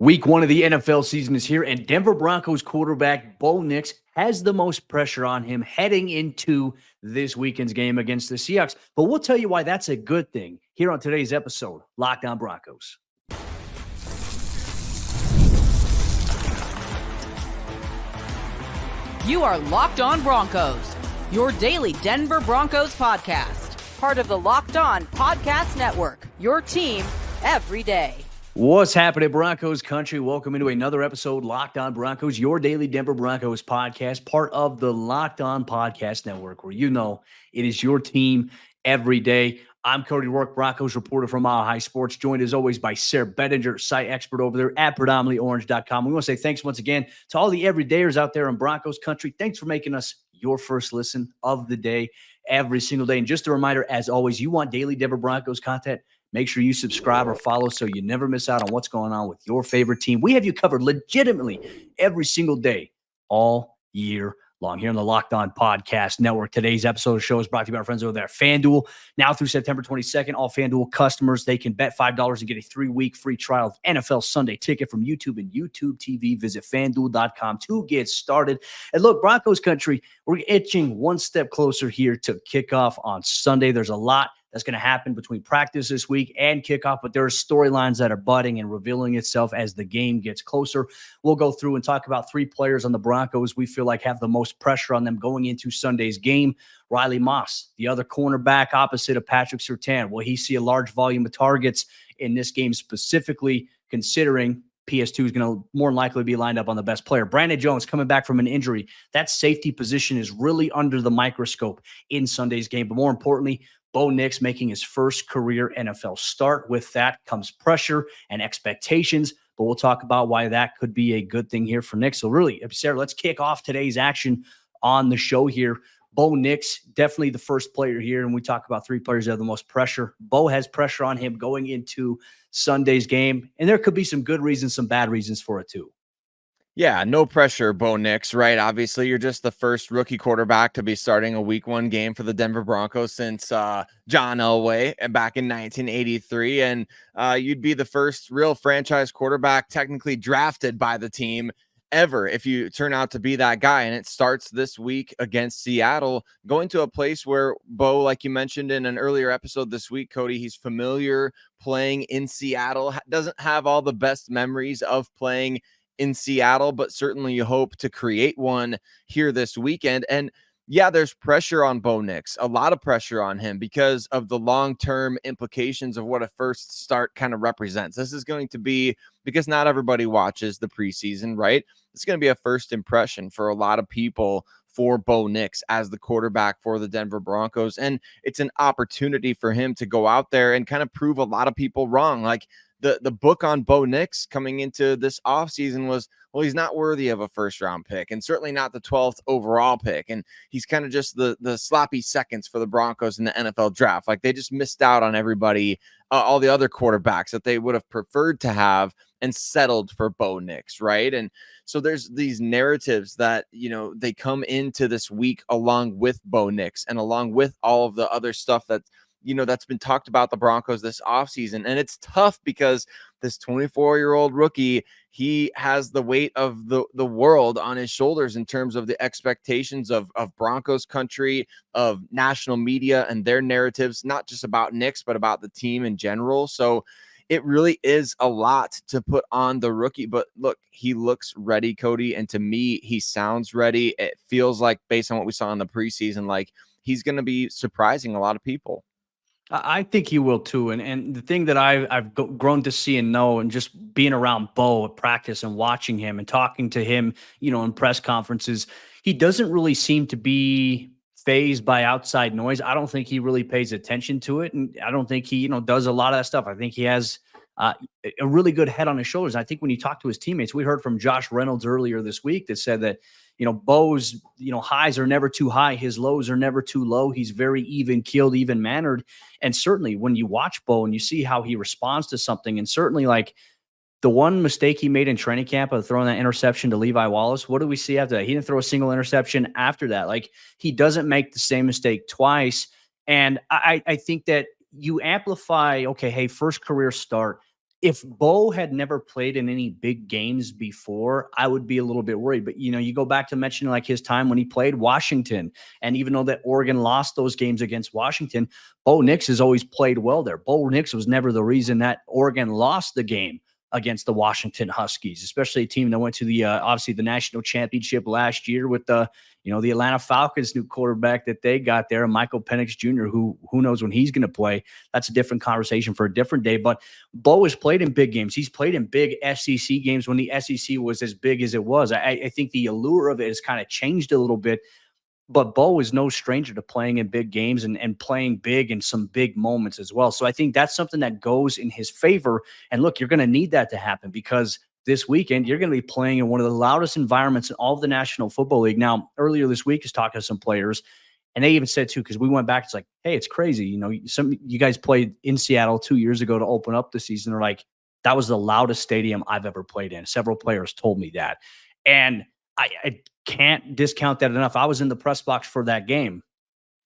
Week one of the NFL season is here, and Denver Broncos quarterback Bo Nix has the most pressure on him heading into this weekend's game against the Seahawks. But we'll tell you why that's a good thing here on today's episode, Locked On Broncos. You are Locked On Broncos, your daily Denver Broncos podcast. Part of the Locked On Podcast Network, your team every day. What's happening, Broncos Country? Welcome into another episode, Locked On Broncos, your daily Denver Broncos podcast, part of the Locked On Podcast Network, where you know it is your team every day. I'm Cody Roark, Broncos reporter from Mile High Sports, joined as always by Sayre Bedinger, site expert over there at predominantlyorange.com. We want to say thanks once again to all the everydayers out there in Broncos Country. Thanks for making us your first listen of the day every single day. And just a reminder, as always, you want daily Denver Broncos content, make sure you subscribe or follow so you never miss out on what's going on with your favorite team. We have you covered legitimately every single day, all year long, here on the Locked On Podcast Network. Today's episode of the show is brought to you by our friends over there at FanDuel. Now through September 22nd, all FanDuel customers, they can bet $5 and get a 3-week free trial of NFL Sunday Ticket from YouTube and YouTube TV. Visit FanDuel.com to get started. And look, Broncos Country, we're itching one step closer here to kickoff on Sunday. There's a lot that's going to happen between practice this week and kickoff, but there are storylines that are budding and revealing itself as the game gets closer. We'll go through and talk about 3 players on the Broncos we feel like have the most pressure on them going into Sunday's game. Riley Moss, the other cornerback opposite of Patrick Surtain. Will he see a large volume of targets in this game specifically, considering PS2 is going to more than likely be lined up on the best player? Brandon Jones coming back from an injury. That safety position is really under the microscope in Sunday's game. But more importantly, Bo Nix making his first career NFL start. With that comes pressure and expectations, but we'll talk about why that could be a good thing here for Nix. So really, Sayre, let's kick off today's action on the show here. Bo Nix, definitely the first player here, and we talk about 3 players that have the most pressure. Bo has pressure on him going into Sunday's game, and there could be some good reasons, some bad reasons for it too. Yeah, no pressure, Bo Nix, right? Obviously, you're just the first rookie quarterback to be starting a week 1 game for the Denver Broncos since John Elway back in 1983. And you'd be the first real franchise quarterback technically drafted by the team ever if you turn out to be that guy. And it starts this week against Seattle, going to a place where Bo, like you mentioned in an earlier episode this week, Cody, he's familiar playing in Seattle, doesn't have all the best memories of playing in Seattle, but certainly you hope to create one here this weekend. And yeah, there's pressure on Bo Nix, a lot of pressure on him because of the long-term implications of what a first start kind of represents. This is going to be, because not everybody watches the preseason, right? It's going to be a first impression for a lot of people for Bo Nix as the quarterback for the Denver Broncos. And it's an opportunity for him to go out there and kind of prove a lot of people wrong. Like, the book on Bo Nix coming into this offseason was, well, he's not worthy of a first-round pick and certainly not the 12th overall pick. And he's kind of just the sloppy seconds for the Broncos in the NFL draft. Like, they just missed out on everybody, all the other quarterbacks that they would have preferred to have and settled for Bo Nix, right? And so there's these narratives that, you know, they come into this week along with Bo Nix and along with all of the other stuff that, you know, that's been talked about the Broncos this offseason. And it's tough because this 24-year-old rookie, he has the weight of the world on his shoulders in terms of the expectations of Broncos Country, of national media and their narratives, not just about Nix, but about the team in general. So it really is a lot to put on the rookie. But look, he looks ready, Cody. And to me, he sounds ready. It feels like, based on what we saw in the preseason, like he's going to be surprising a lot of people. I think he will too. And the thing that I've grown to see and know, and just being around Bo at practice and watching him and talking to him, you know, in press conferences, he doesn't really seem to be fazed by outside noise. I don't think he really pays attention to it. And I don't think he, you know, does a lot of that stuff. I think he has a really good head on his shoulders. I think when you talk to his teammates, we heard from Josh Reynolds earlier this week that said that, you know, Bo's, you know, highs are never too high. His lows are never too low. He's very even keeled, even mannered. And certainly when you watch Bo and you see how he responds to something, and certainly like the one mistake he made in training camp of throwing that interception to Levi Wallace, what do we see after that? He didn't throw a single interception after that. Like, he doesn't make the same mistake twice. And I think that you amplify, okay, hey, first career start. If Bo had never played in any big games before, I would be a little bit worried. But, you go back to mentioning like his time when he played Washington. And even though that Oregon lost those games against Washington, Bo Nix has always played well there. Bo Nix was never the reason that Oregon lost the game against the Washington Huskies, especially a team that went to the obviously the national championship last year with the Atlanta Falcons new quarterback that they got there, Michael Penix Jr., who knows when he's going to play. That's a different conversation for a different day. But Bo has played in big games. He's played in big SEC games when the SEC was as big as it was. I think the allure of it has kind of changed a little bit. But Bo is no stranger to playing in big games and playing big in some big moments as well. So I think that's something that goes in his favor. And look, you're going to need that to happen because this weekend you're going to be playing in one of the loudest environments in all of the National Football League. Now, earlier this week, I was talking to some players, and they even said too, because we went back, it's like, hey, it's crazy. You guys played in Seattle 2 years ago to open up the season. They're like, that was the loudest stadium I've ever played in. Several players told me that. And I can't discount that enough. I was in the press box for that game.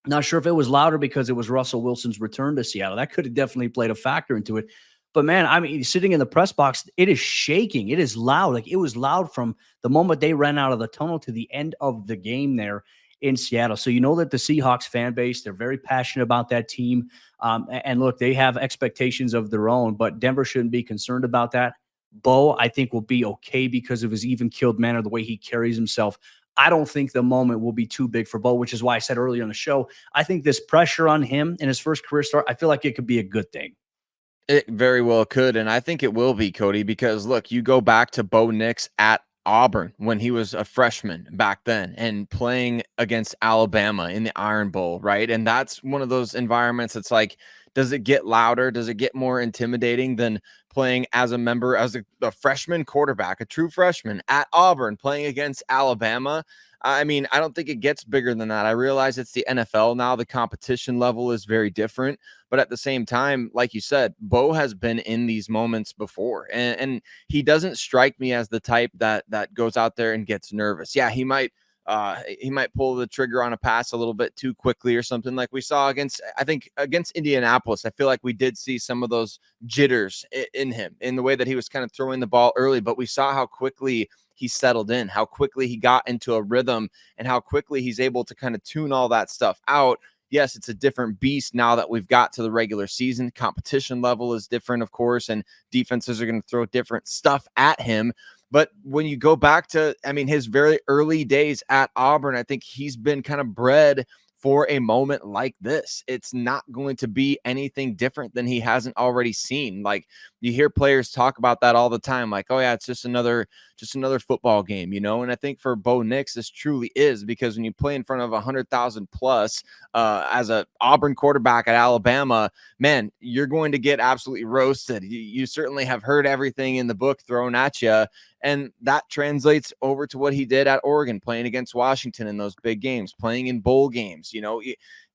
Not sure if it was louder because it was Russell Wilson's return to Seattle. That could have definitely played a factor into it. But man, I mean, sitting in the press box, it is shaking. It is loud. Like it was loud from the moment they ran out of the tunnel to the end of the game there in Seattle. So you know that the Seahawks fan base, they're very passionate about that team. And look, they have expectations of their own, but Denver shouldn't be concerned about that. Bo, I think, will be okay because of his even-keeled manner, the way he carries himself. I don't think the moment will be too big for Bo, which is why I said earlier on the show, I think this pressure on him in his first career start, I feel like it could be a good thing. It very well could, and I think it will be, Cody, because look, you go back to Bo Nix at Auburn when he was a freshman back then and playing against Alabama in the Iron Bowl, right? And that's one of those environments that's like, does it get louder? Does it get more intimidating than playing as a freshman quarterback, a true freshman at Auburn playing against Alabama? I mean, I don't think it gets bigger than that. I realize it's the NFL now. The competition level is very different. But at the same time, like you said, Bo has been in these moments before. And he doesn't strike me as the type that goes out there and gets nervous. Yeah, he might pull the trigger on a pass a little bit too quickly or something like we saw against Indianapolis. I feel like we did see some of those jitters in him in the way that he was kind of throwing the ball early, but we saw how quickly he settled in, how quickly he got into a rhythm, and how quickly he's able to kind of tune all that stuff out. Yes, it's a different beast now that we've got to the regular season. Competition level is different, of course, and defenses are going to throw different stuff at him. But when you go back to, I mean, his very early days at Auburn, I think he's been kind of bred for a moment like this. It's not going to be anything different than he hasn't already seen. Like you hear players talk about that all the time. Like, oh yeah, it's just another football game, And I think for Bo Nix, this truly is, because when you play in front of 100,000 plus as a Auburn quarterback at Alabama, man, you're going to get absolutely roasted. You certainly have heard everything in the book thrown at you. And that translates over to what he did at Oregon, playing against Washington in those big games, playing in bowl games.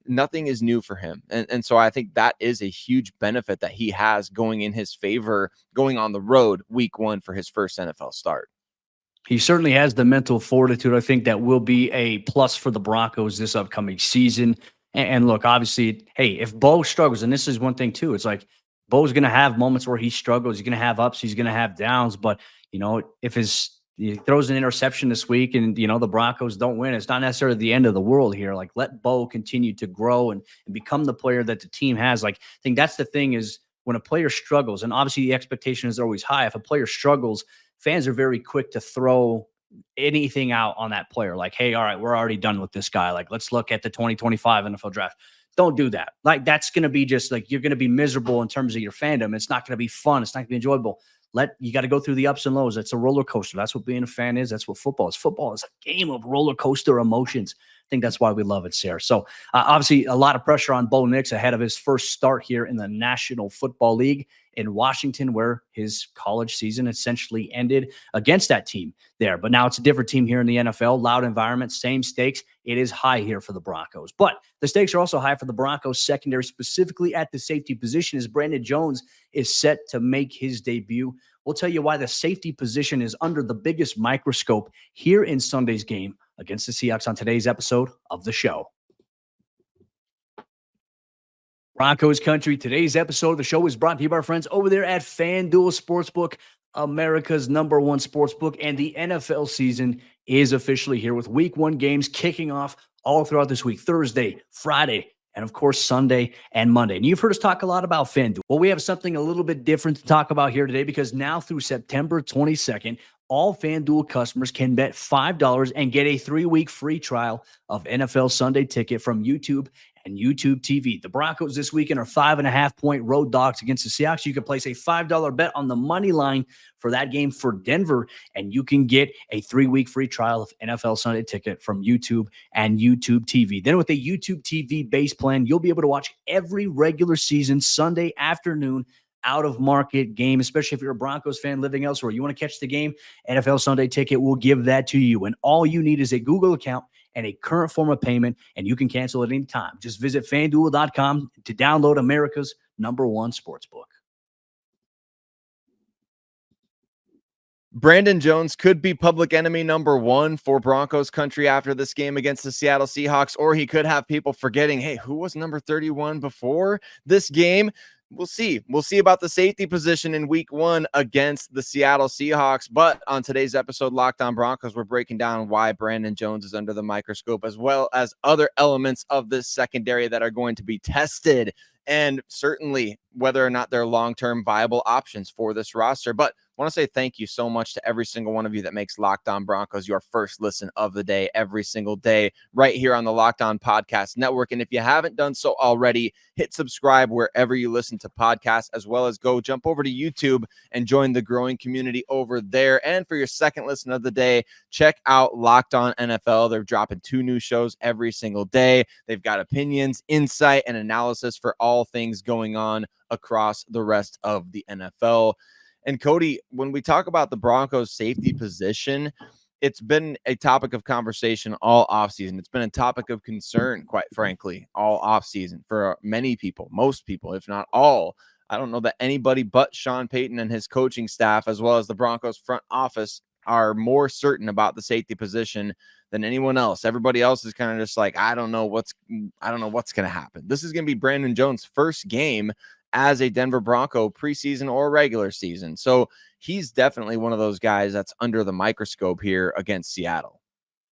Nothing is new for him. And so I think that is a huge benefit that he has going in his favor, going on the road week 1 for his first NFL start. He certainly has the mental fortitude. I think that will be a plus for the Broncos this upcoming season. And look, obviously, hey, if Bo struggles, and this is one thing too, it's like Bo's going to have moments where he struggles. He's going to have ups. He's going to have downs. But, if he throws an interception this week and, the Broncos don't win, it's not necessarily the end of the world here. Like, let Bo continue to grow and become the player that the team has. Like, I think that's the thing is when a player struggles, and obviously the expectation is always high. If a player struggles, fans are very quick to throw anything out on that player. Like, hey, all right, we're already done with this guy. Like, let's look at the 2025 NFL draft. Don't do that. Like, that's going to be just like, you're going to be miserable in terms of your fandom. It's not going to be fun. It's not going to be enjoyable. You got to go through the ups and lows. It's a roller coaster. That's what being a fan is. That's what football is. Football is a game of roller coaster emotions. I think that's why we love it, Sayre. So obviously a lot of pressure on Bo Nix ahead of his first start here in the National Football League in Washington, where his college season essentially ended against that team there. But now it's a different team here in the NFL, loud environment, same stakes. It is high here for the Broncos. But the stakes are also high for the Broncos secondary, specifically at the safety position, as Brandon Jones is set to make his debut. We'll tell you why the safety position is under the biggest microscope here in Sunday's game against the Seahawks on today's episode of the show. Broncos Country. Today's episode of the show is brought to you by our friends over there at FanDuel Sportsbook, America's #1 sportsbook, and the NFL season is officially here with Week 1 games kicking off all throughout this week, Thursday, Friday, and of course, Sunday and Monday. And you've heard us talk a lot about FanDuel. Well, we have something a little bit different to talk about here today because now through September 22nd, all FanDuel customers can bet $5 and get a 3-week free trial of NFL Sunday Ticket from YouTube and YouTube TV. The Broncos this weekend are 5.5-point road dogs against the Seahawks. You can place a $5 bet on the money line for that game for Denver, and you can get a 3-week free trial of NFL Sunday Ticket from YouTube and YouTube TV. Then with a YouTube TV base plan, you'll be able to watch every regular season Sunday afternoon out-of-market game, especially if you're a Broncos fan living elsewhere. You want to catch the game? NFL Sunday Ticket will give that to you, and all you need is a Google account and a current form of payment, and you can cancel at any time. Just visit FanDuel.com to download America's #1 sportsbook. Brandon Jones could be public enemy #1 for Broncos Country after this game against the Seattle Seahawks, or he could have people forgetting, hey, who was number 31 before this game? We'll see. We'll see about the safety position in Week 1 against the Seattle Seahawks. But on today's episode, Locked On Broncos, we're breaking down why Brandon Jones is under the microscope, as well as other elements of this secondary that are going to be tested, and certainly whether or not they're long-term viable options for this roster. But I want to say thank you so much to every single one of you that makes Locked On Broncos your first listen of the day every single day right here on the Locked On Podcast Network. And if you haven't done so already, hit subscribe wherever you listen to podcasts, as well as go jump over to YouTube and join the growing community over there. And for your second listen of the day, check out Locked On NFL. They're dropping 2 new shows every single day. They've got opinions, insight, and analysis for all things going on across the rest of the NFL. And Cody, when we talk about the Broncos safety position, it's been a topic of conversation all offseason. It's been a topic of concern, quite frankly, all offseason for many people, most people, if not all. I don't know that anybody but Sean Payton and his coaching staff, as well as the Broncos front office, are more certain about the safety position than anyone else. Everybody else is kind of just like, I don't know what's going to happen. This is going to be Brandon Jones' first game as a Denver Bronco preseason or regular season. So he's definitely one of those guys that's under the microscope here against Seattle.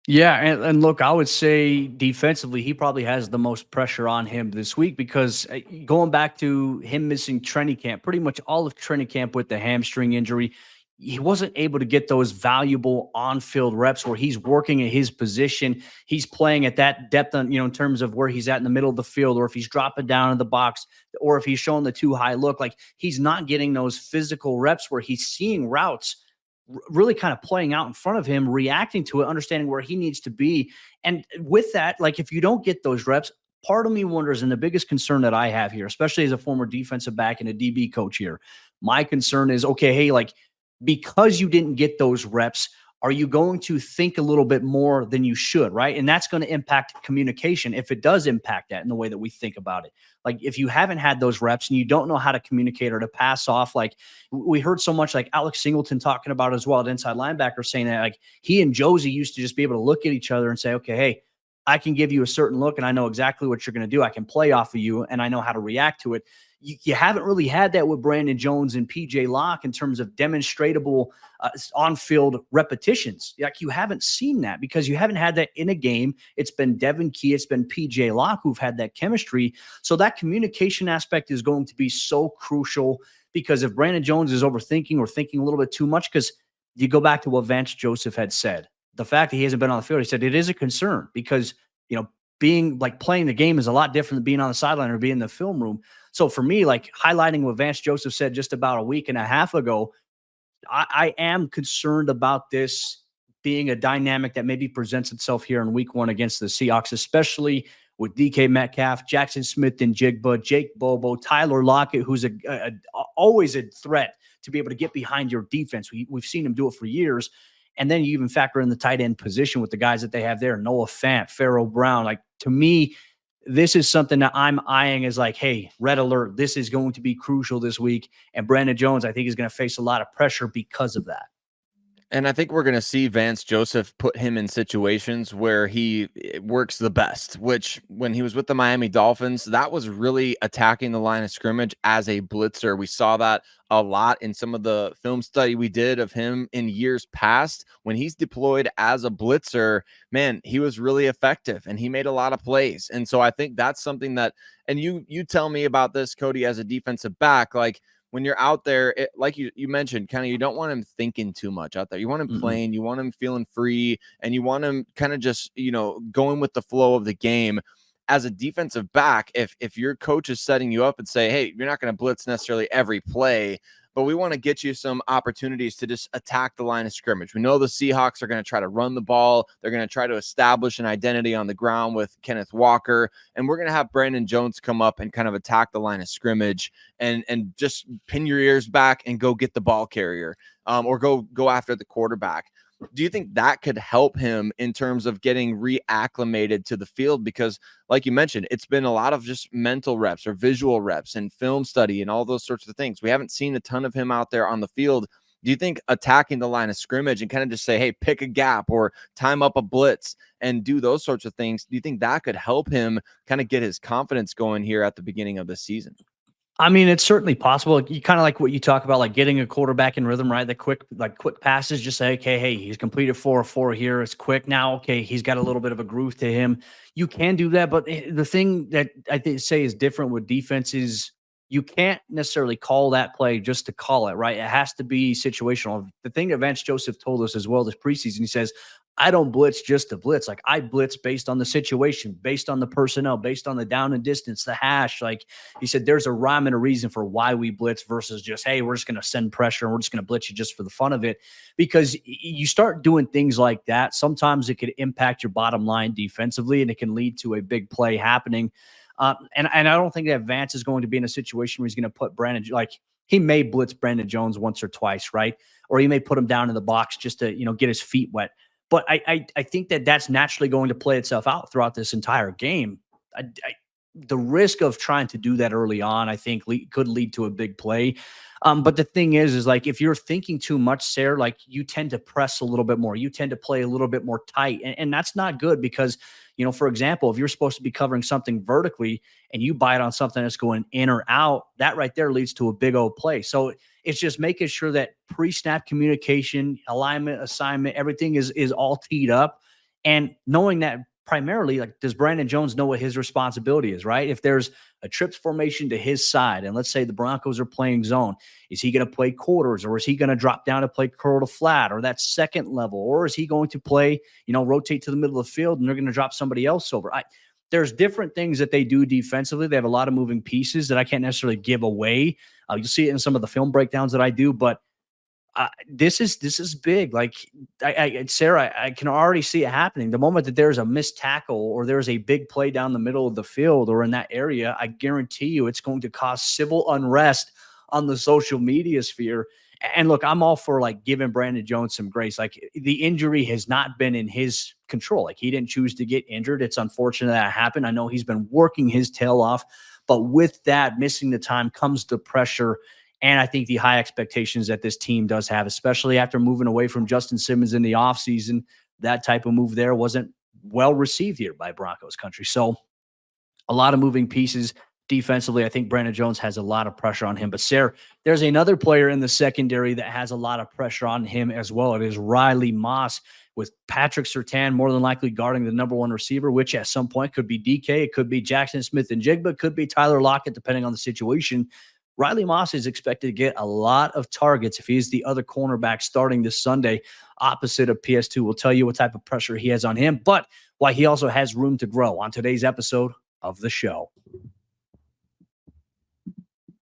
Yeah, and look, I would say defensively, he probably has the most pressure on him this week because going back to him missing training camp, pretty much all of training camp with the hamstring injury, he wasn't able to get those valuable on-field reps where he's working at his position. He's playing at that depth, in terms of where he's at in the middle of the field, or if he's dropping down in the box, or if he's showing the too high look. Like, he's not getting those physical reps where he's seeing routes really kind of playing out in front of him, reacting to it, understanding where he needs to be. And with that, like, if you don't get those reps, part of me wonders, and the biggest concern that I have here, especially as a former defensive back and a DB coach here, my concern is, okay, hey, like, because you didn't get those reps, are you going to think a little bit more than you should, right? And that's going to impact communication if it does impact that in the way that we think about it. Like, if you haven't had those reps and you don't know how to communicate or to pass off, like we heard so much, like Alex Singleton talking about as well, at inside linebacker, saying that like he and Josie used to just be able to look at each other and say, okay, hey, I can give you a certain look and I know exactly what you're going to do. I can play off of you and I know how to react to it. You haven't really had that with Brandon Jones and PJ Locke in terms of demonstratable on-field repetitions. Like, you haven't seen that because you haven't had that in a game. It's been Devin Key, it's been PJ Locke who've had that chemistry. So that communication aspect is going to be so crucial, because if Brandon Jones is overthinking or thinking a little bit too much, because you go back to what Vance Joseph had said, the fact that he hasn't been on the field, he said it is a concern because, being like playing the game is a lot different than being on the sideline or being in the film room. So for me, like highlighting what Vance Joseph said just about a week and a half ago, I am concerned about this being a dynamic that maybe presents itself here in Week 1 against the Seahawks, especially with DK Metcalf, Jackson Smith and Jigba, Jake Bobo, Tyler Lockett, who's always a threat to be able to get behind your defense. We've seen him do it for years. And then you even factor in the tight end position with the guys that they have there, Noah Fant, Pharaoh Brown. Like, to me, this is something that I'm eyeing as like, hey, red alert, this is going to be crucial this week. And Brandon Jones, I think, is going to face a lot of pressure because of that. And I think we're going to see Vance Joseph put him in situations where he works the best, which when he was with the Miami Dolphins, that was really attacking the line of scrimmage as a blitzer. We saw that a lot in some of the film study we did of him in years past. When he's deployed as a blitzer, man, he was really effective and he made a lot of plays. And so I think that's something that, and you tell me about this, Cody, as a defensive back, like, when you're out there, like you mentioned, kind of, you don't want him thinking too much out there. You want him playing, you want him feeling free, and you want him kind of just, going with the flow of the game. As a defensive back, if your coach is setting you up and say, hey, you're not going to blitz necessarily every play, but we want to get you some opportunities to just attack the line of scrimmage. We know the Seahawks are going to try to run the ball. They're going to try to establish an identity on the ground with Kenneth Walker. And we're going to have Brandon Jones come up and kind of attack the line of scrimmage and just pin your ears back and go get the ball carrier, or go after the quarterback. Do you think that could help him in terms of getting reacclimated to the field? Because like you mentioned, it's been a lot of just mental reps or visual reps and film study and all those sorts of things. We haven't seen a ton of him out there on the field. Do you think attacking the line of scrimmage and kind of just say, hey, pick a gap or time up a blitz and do those sorts of things, do you think that could help him kind of get his confidence going here at the beginning of the season? I mean, it's certainly possible. You kind of like what you talk about, like getting a quarterback in rhythm, right? The quick passes, just say, okay, hey, he's completed 4 here. It's quick now. Okay, he's got a little bit of a groove to him. You can do that, but the thing that I say is different with defense is you can't necessarily call that play just to call it, right? It has to be situational. The thing that Vance Joseph told us as well this preseason, he says, I don't blitz just to blitz. Like, I blitz based on the situation, based on the personnel, based on the down and distance, the hash. Like he said, there's a rhyme and a reason for why we blitz versus just, hey, we're just going to send pressure and we're just going to blitz you just for the fun of it. Because you start doing things like that, sometimes it could impact your bottom line defensively and it can lead to a big play happening. And I don't think that Vance is going to be in a situation where he's going to put Brandon, like, he may blitz Brandon Jones once or twice, right? Or he may put him down in the box just to, get his feet wet. But I think that that's naturally going to play itself out throughout this entire game. The risk of trying to do that early on, I think, could lead to a big play. But the thing is like, if you're thinking too much, Sayre, like, you tend to press a little bit more. You tend to play a little bit more tight. And that's not good because, for example, if you're supposed to be covering something vertically and you bite on something that's going in or out, that right there leads to a big old play. So it's just making sure that pre-snap communication, alignment, assignment, everything is all teed up. And knowing that primarily, like, does Brandon Jones know what his responsibility is, right? If there's a trips formation to his side, and let's say the Broncos are playing zone, is he going to play quarters, or is he going to drop down to play curl to flat, or that second level, or is he going to play, rotate to the middle of the field and they're going to drop somebody else over? There's different things that they do defensively. They have a lot of moving pieces that I can't necessarily give away. You'll see it in some of the film breakdowns that I do, but this is big. Like, Sayre, I can already see it happening. The moment that there's a missed tackle or there's a big play down the middle of the field or in that area, I guarantee you it's going to cause civil unrest on the social media sphere. And look, I'm all for, like, giving Brandon Jones some grace. Like, the injury has not been in his control. Like, he didn't choose to get injured. It's unfortunate that happened. I know he's been working his tail off, but with that, missing the time comes the pressure. And I think the high expectations that this team does have, especially after moving away from Justin Simmons in the offseason, that type of move there wasn't well received here by Broncos country. So a lot of moving pieces defensively. I think Brandon Jones has a lot of pressure on him. But Sayre, there's another player in the secondary that has a lot of pressure on him as well. It is Riley Moss, with Patrick Surtain more than likely guarding the number one receiver, which at some point could be DK, it could be Jackson Smith-Njigba, it could be Tyler Lockett, depending on the situation. Riley Moss is expected to get a lot of targets if he's the other cornerback starting this Sunday opposite of PS2. We'll tell you what type of pressure he has on him, but why he also has room to grow on today's episode of the show.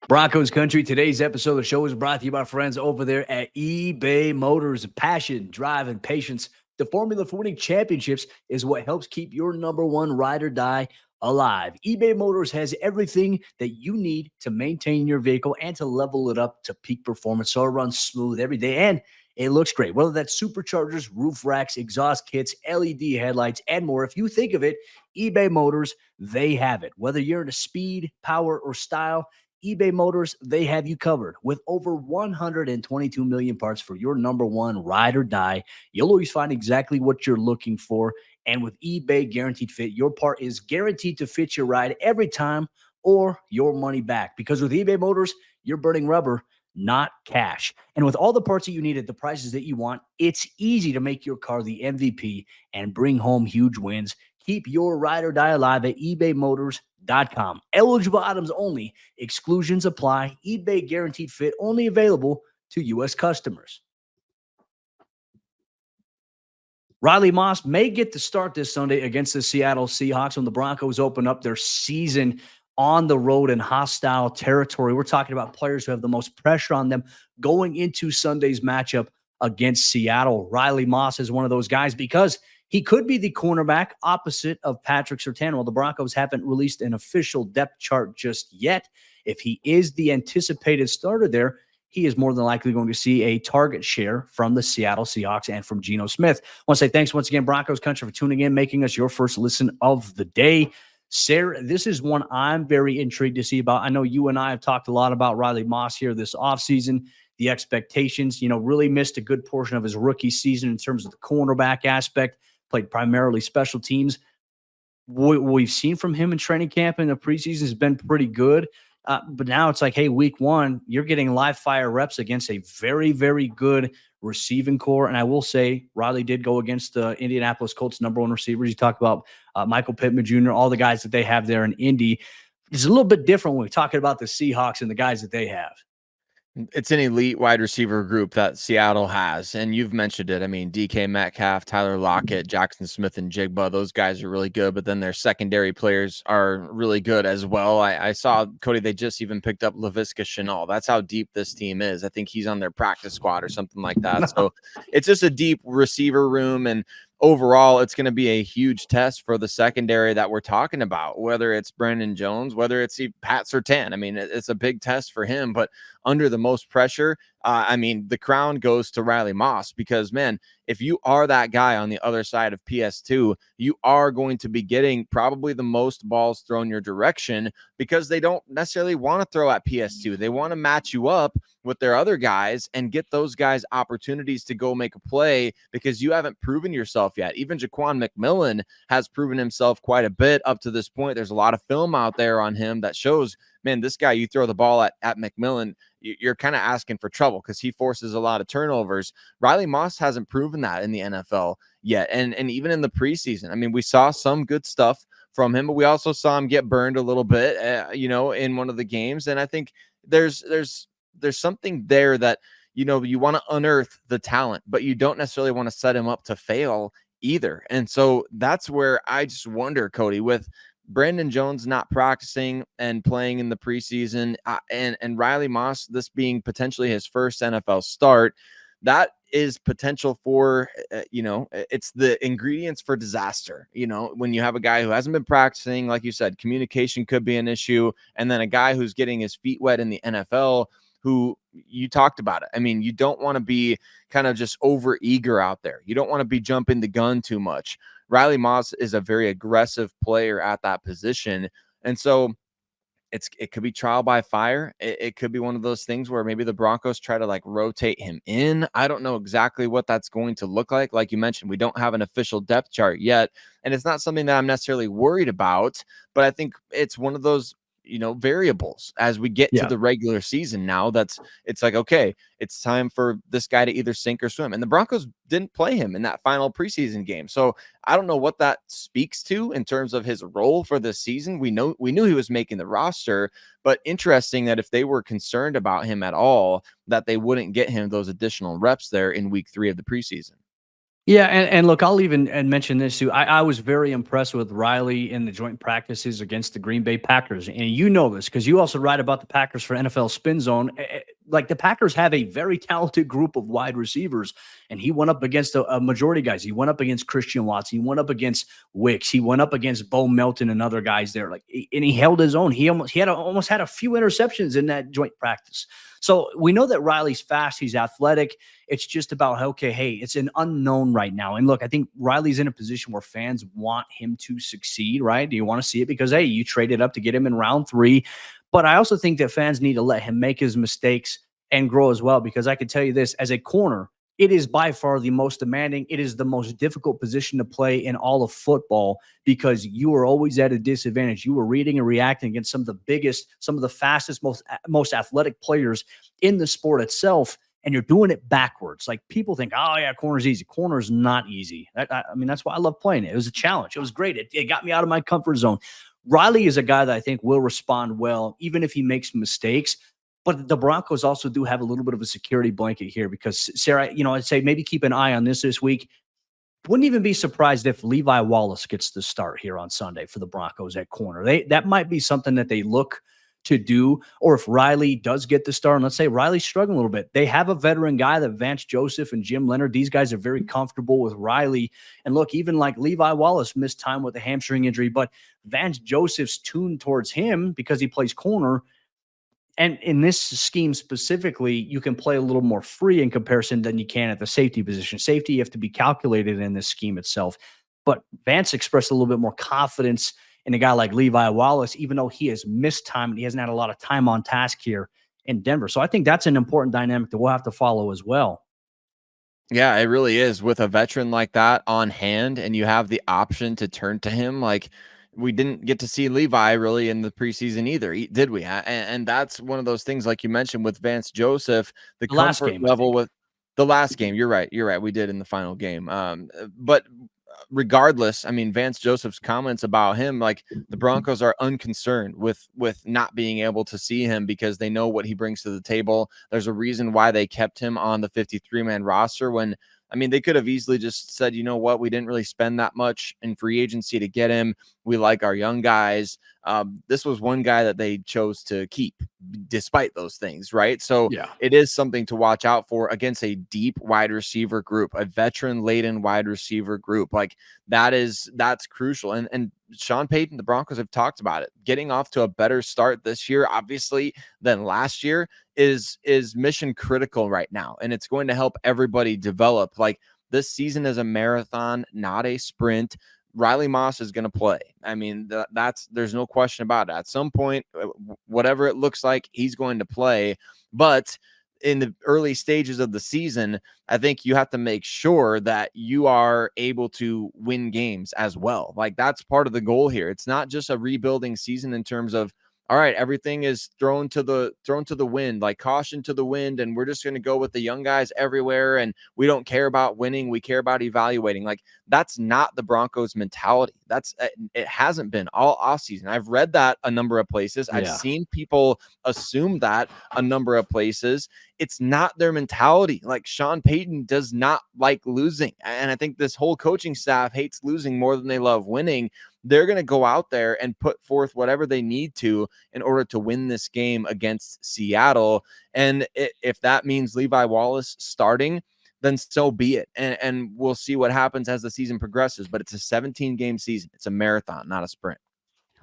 Broncos Country, today's episode of the show is brought to you by our friends over there at eBay Motors. Passion, drive, and patience. The formula for winning championships is what helps keep your number one ride or die alive. eBay Motors has everything that you need to maintain your vehicle and to level it up to peak performance so it runs smooth every day and it looks great. Whether that's superchargers, roof racks, exhaust kits, LED headlights, and more. If you think of it, eBay Motors, they have it. Whether you're into speed, power, or style, eBay Motors, they have you covered. With over 122 million parts for your number one ride or die, you'll always find exactly what you're looking for. And with eBay Guaranteed Fit, your part is guaranteed to fit your ride every time or your money back. Because with eBay Motors, you're burning rubber, not cash. And with all the parts that you need at the prices that you want, it's easy to make your car the MVP and bring home huge wins. Keep your ride or die alive at ebaymotors.com. Eligible items only. Exclusions apply. eBay Guaranteed Fit only available to U.S. customers. Riley Moss may get the start this Sunday against the Seattle Seahawks when the Broncos open up their season on the road in hostile territory. We're talking about players who have the most pressure on them going into Sunday's matchup against Seattle. Riley Moss is one of those guys because he could be the cornerback opposite of Patrick Surtain. Well, the Broncos haven't released an official depth chart just yet. If he is the anticipated starter there, he is more than likely going to see a target share from the Seattle Seahawks and from Geno Smith. I want to say thanks once again, Broncos Country, for tuning in, making us your first listen of the day. Sayre, this is one I'm very intrigued to see about. I know you and I have talked a lot about Riley Moss here this offseason. The expectations, really missed a good portion of his rookie season in terms of the cornerback aspect, played primarily special teams. What we've seen from him in training camp in the preseason has been pretty good. But now it's like, hey, week one, you're getting live fire reps against a very, very good receiving core. And I will say Riley did go against the Indianapolis Colts number one receivers. You talk about Michael Pittman Jr., all the guys that they have there in Indy. It's a little bit different when we're talking about the Seahawks and the guys that they have. It's an elite wide receiver group that Seattle has, and you've mentioned it. I mean, DK Metcalf, Tyler Lockett, Jackson Smith, and Jigba, those guys are really good, but then their secondary players are really good as well. I saw, Cody, they just even picked up Laviska Shenault. That's how deep this team is. I think he's on their practice squad or something like that. So it's just a deep receiver room, and overall, it's going to be a huge test for the secondary that we're talking about, whether it's Brandon Jones, whether it's Pat Surtain. I mean, it's a big test for him, but under the most pressure, the crown goes to Riley Moss because, man, if you are that guy on the other side of PS2, you are going to be getting probably the most balls thrown your direction because they don't necessarily want to throw at PS2. They want to match you up with their other guys and get those guys opportunities to go make a play because you haven't proven yourself yet. Even Jaquan McMillan has proven himself quite a bit up to this point. There's a lot of film out there on him that shows, man, this guy, you throw the ball at McMillan, you're kind of asking for trouble because he forces a lot of turnovers. Riley Moss hasn't proven that in the NFL yet. And even in the preseason, I mean, we saw some good stuff from him, but we also saw him get burned a little bit, in one of the games. And I think there's something there that, you want to unearth the talent, but you don't necessarily want to set him up to fail either. And so that's where I just wonder, Cody, with Brandon Jones not practicing and playing in the preseason, and Riley Moss, this being potentially his first NFL start, that is potential for, it's the ingredients for disaster. When you have a guy who hasn't been practicing, like you said, communication could be an issue. And then a guy who's getting his feet wet in the NFL, who you talked about it. I mean, you don't want to be kind of just over eager out there. You don't want to be jumping the gun too much. Riley Moss is a very aggressive player at that position. And so it could be trial by fire. It could be one of those things where maybe the Broncos try to rotate him in. I don't know exactly what that's going to look like. Like you mentioned, we don't have an official depth chart yet. And it's not something that I'm necessarily worried about, but I think it's one of those variables as we get to the regular season. Now it's like, okay, it's time for this guy to either sink or swim. And the Broncos didn't play him in that final preseason game. So I don't know what that speaks to in terms of his role for this season. We knew he was making the roster, but interesting that if they were concerned about him at all, that they wouldn't get him those additional reps there in week 3 of the preseason. Yeah, and look, I'll even mention this too. I was very impressed with Riley in the joint practices against the Green Bay Packers. And you know this because you also write about the Packers for NFL Spin Zone. Like the Packers have a very talented group of wide receivers, and he went up against a majority of guys. He went up against Christian Watson. He went up against Wicks. He went up against Bo Melton and other guys there. And he held his own. He almost had a few interceptions in that joint practice. So we know that Riley's fast. He's athletic. It's just about, okay, hey, it's an unknown right now. And look, I think Riley's in a position where fans want him to succeed, right? Do you want to see it? Because, hey, you traded up to get him in round 3. But I also think that fans need to let him make his mistakes and grow as well, because I can tell you this, as a corner, it is by far the most demanding. It is the most difficult position to play in all of football, because you are always at a disadvantage. You are reading and reacting against some of the biggest, some of the fastest, most athletic players in the sport itself, and you're doing it backwards. Like, people think, oh yeah, corner's easy. Corner's not easy. I mean, that's why I love playing it. It was a challenge. It was great. It got me out of my comfort zone. Riley is a guy that I think will respond well, even if he makes mistakes. But the Broncos also do have a little bit of a security blanket here, because Sayre, I'd say maybe keep an eye on this week. Wouldn't even be surprised if Levi Wallace gets the start here on Sunday for the Broncos at corner. That might be something that they look to do. Or if Riley does get the start, and let's say Riley's struggling a little bit, they have a veteran guy, that Vance Joseph and Jim Leonard. These guys are very comfortable with Riley. And look, even like Levi Wallace missed time with a hamstring injury, but Vance Joseph's tuned towards him because he plays corner. And in this scheme specifically, you can play a little more free in comparison than you can at the safety position. Safety, you have to be calculated in this scheme itself. But Vance expressed a little bit more confidence in a guy like Levi Wallace, even though he has missed time and he hasn't had a lot of time on task here in Denver. So I think that's an important dynamic that we'll have to follow as well. Yeah, it really is. With a veteran like that on hand, and you have the option to turn to him. Like, we didn't get to see Levi really in the preseason either, did we? And that's one of those things, like you mentioned with Vance Joseph, the comfort level with the last game. You're right. We did in the final game. But regardless, I mean, Vance Joseph's comments about him, like, the Broncos are unconcerned with not being able to see him, because they know what he brings to the table. There's a reason why they kept him on the 53-man roster, when, I mean, they could have easily just said, you know what, we didn't really spend that much in free agency to get him. We like our young guys. This was one guy that they chose to keep despite those things, right? So Yeah. it is something to watch out for against a deep wide receiver group, a veteran-laden wide receiver group. Like, that's crucial. And Sean Payton, the Broncos have talked about it. Getting off to a better start this year, obviously, than last year is mission critical right now. And it's going to help everybody develop. Like, this season is a marathon, not a sprint. Riley Moss is going to play. I mean, there's no question about it. At some point, whatever it looks like, he's going to play. But in the early stages of the season, I think you have to make sure that you are able to win games as well. Like, that's part of the goal here. It's not just a rebuilding season in terms of, all right, everything is thrown to the wind, like caution to the wind, and we're just going to go with the young guys everywhere, and we don't care about winning, we care about evaluating. Like, that's not the Broncos mentality. It hasn't been all offseason. I've read that a number of places. I've seen people assume that a number of places. It's not their mentality. Like, Sean Payton does not like losing, and I think this whole coaching staff hates losing more than they love winning. They're going to go out there and put forth whatever they need to in order to win this game against Seattle. And if that means Levi Wallace starting, then so be it. And we'll see what happens as the season progresses. But it's a 17-game season. It's a marathon, not a sprint.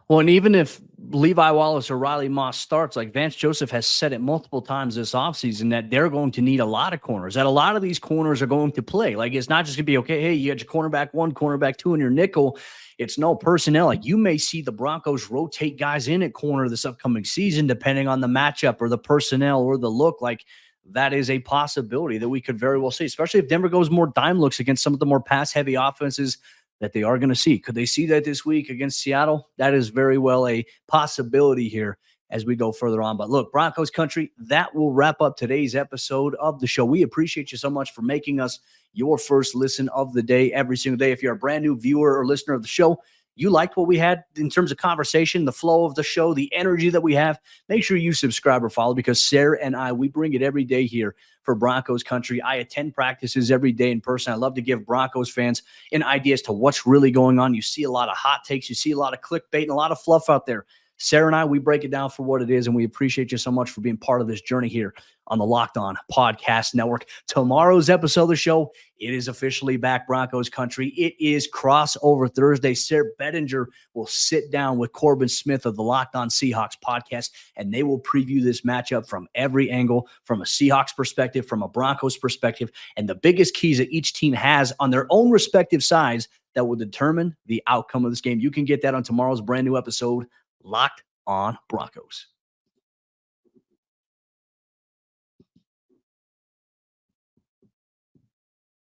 Well, and even if Levi Wallace or Riley Moss starts, like Vance Joseph has said it multiple times this offseason, that they're going to need a lot of corners, that a lot of these corners are going to play. Like, it's not just going to be, okay, hey, you got your cornerback 1, cornerback 2, and your nickel. It's no personnel. Like, you may see the Broncos rotate guys in at corner this upcoming season, depending on the matchup or the personnel or the look. Like, that is a possibility that we could very well see, especially if Denver goes more dime looks against some of the more pass-heavy offenses that they are going to see. Could they see that this week against Seattle? That is very well a possibility here as we go further on. But look, Broncos Country, that will wrap up today's episode of the show. We appreciate you so much for making us your first listen of the day every single day. If you're a brand new viewer or listener of the show, you liked what we had in terms of conversation, the flow of the show, the energy that we have, make sure you subscribe or follow, because Sayre and I, we bring it every day here for Broncos Country. I attend practices every day in person. I love to give Broncos fans an idea as to what's really going on. You see a lot of hot takes. You see a lot of clickbait and a lot of fluff out there. Sayre and I, we break it down for what it is, and we appreciate you so much for being part of this journey here on the Locked On Podcast Network. Tomorrow's episode of the show, it is officially back, Broncos Country. It is Crossover Thursday. Sayre Bedinger will sit down with Corbin Smith of the Locked On Seahawks podcast, and they will preview this matchup from every angle, from a Seahawks perspective, from a Broncos perspective, and the biggest keys that each team has on their own respective sides that will determine the outcome of this game. You can get that on tomorrow's brand new episode, Locked On Broncos.